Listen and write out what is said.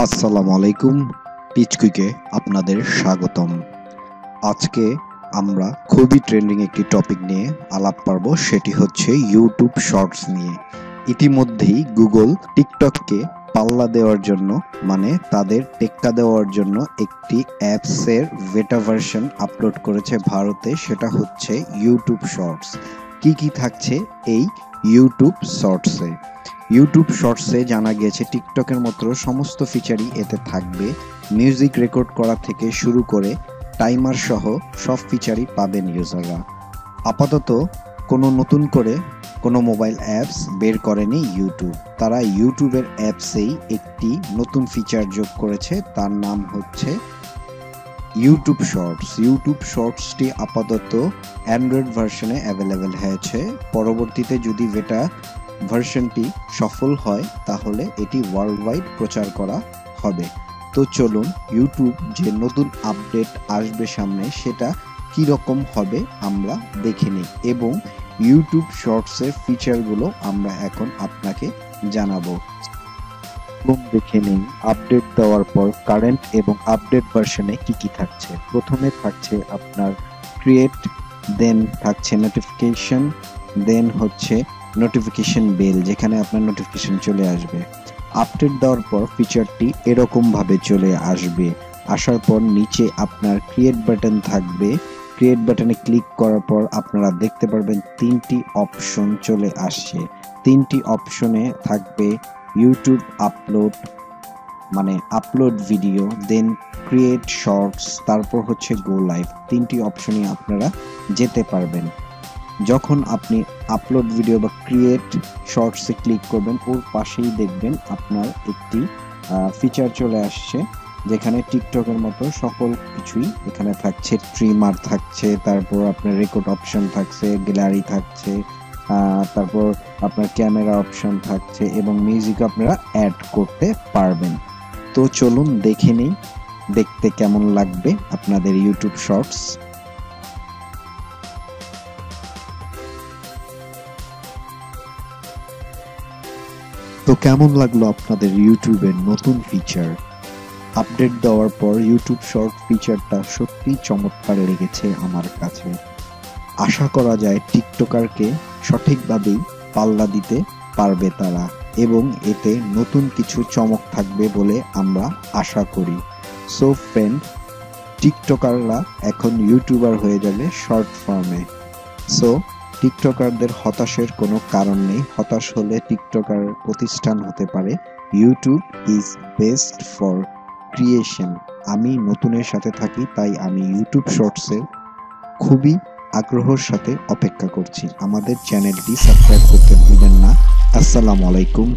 আসসালামু আলাইকুম, পিচ কুইকে আপনাদের স্বাগতম। আজকে আমরা খুবই ট্রেন্ডিং একটি টপিক নিয়ে আলাপ পারব, সেটি হচ্ছে ইউটিউব শর্টস নিয়ে। ইতিমধ্যেই গুগল টিকটককে পাল্লা দেওয়ার জন্য মানে তাদের টেক্কা দেওয়ার জন্য একটি অ্যাপসের বেটা ভার্সন আপলোড করেছে ভারতে, সেটা হচ্ছে ইউটিউব শর্টস। কি থাকছে এই ইউটিউব শর্টসে? ইউটিউব শর্টসে জানা গিয়েছে টিকটকের মতো সমস্ত ফিচারই এতে থাকবে। মিউজিক রেকর্ড করা থেকে শুরু করে টাইমার সহ সব ফিচারই পাবেন ইউজাররা। আপাতত কোনো নতুন করে কোনো মোবাইল অ্যাপস বের করেনি ইউটিউব। তারা ইউটিউবের অ্যাপসেই একটি নতুন ফিচার যোগ করেছে, তার নাম হচ্ছে ইউটিউব শর্টস। ইউটিউব শর্টসটি আপাতত অ্যান্ড্রয়েড ভার্সনে অ্যাভেলেবেল হয়েছে। পরবর্তীতে যদি বেটা ভার্সনটি সফল হয় তাহলে এটি ওয়ার্ল্ড ওয়াইড প্রচার করা হবে। তো চলুন ইউটিউব যে নতুন আপডেট আসবে সামনে সেটা কি রকম হবে আমরা দেখে নিই, এবং ইউটিউব শর্টসের ফিচারগুলো আমরা এখন আপনাকে জানাবো। দেখে নিই আপডেট দেওয়ার পর কারেন্ট এবং আপডেট ভার্সনে কি থাকছে। প্রথমে থাকছে আপনার ক্রিয়েট, দেন থাকছে নোটিফিকেশন, দেন হচ্ছে নোটিফিকেশন বেল, যেখানে আপনার নোটিফিকেশন চলে আসবে। আপডেট দেওয়ার পর ফিচারটি এরকম ভাবে চলে আসবে। আসার পর নিচে আপনার ক্রিয়েট বাটন থাকবে। ক্রিয়েট বাটনে ক্লিক করার পর আপনারা দেখতে পারবেন তিনটি অপশন চলে আসছে। তিনটি অপশনে থাকবে ইউটিউব আপলোড মানে আপলোড ভিডিও, দেন ক্রিয়েট শর্টস, তারপর হচ্ছে গো লাইভ। তিনটি অপশনই আপনারা যেতে পারবেন। যখন আপনি আপলোড ভিডিও বা ক্রিয়েট শর্টসে ক্লিক করবেন, ওর পাশেই দেখবেন আপনার একটি ফিচার চলে আসছে, যেখানে টিকটকের মতো সকল কিছুই এখানে থাকছে। ট্রিমার থাকছে, তারপর আপনার রেকর্ড অপশন থাকছে, গ্যালারি থাকছে, তারপর আপনার ক্যামেরা অপশন থাকছে এবং মিউজিক আপনারা অ্যাড করতে পারবেন। তো চলুন দেখে নিই দেখতে কেমন লাগবে আপনাদের ইউটিউব শর্টস। তো কেমন লাগলো আপনাদের ইউটিউবের নতুন ফিচার? আপডেট দেওয়ার পর ইউটিউব শর্ট ফিচারটা সত্যি চমৎকার লেগেছে আমার কাছে। আশা করা যায় টিকটকারকে সঠিকভাবেই পাল্লা দিতে পারবে তারা, এবং এতে নতুন কিছু চমক থাকবে বলে আমরা আশা করি। সো ফ্রেন্ড, টিকটকাররা এখন ইউটিউবার হয়ে যাবে শর্ট ফর্মে। সো টিকটকারদের হতাশের কোনো কারণ নেই। হতাশ হলে টিকটকার প্রতিষ্ঠান হতে পারে। YouTube is best for creation. আমি নতুনের সাথে থাকি, তাই আমি ইউটিউব শর্টসে খুবই আগ্রহের সাথে অপেক্ষা করছি। আমাদের চ্যানেলটি সাবস্ক্রাইব করতে ভুলবেন না। আসসালামু আলাইকুম।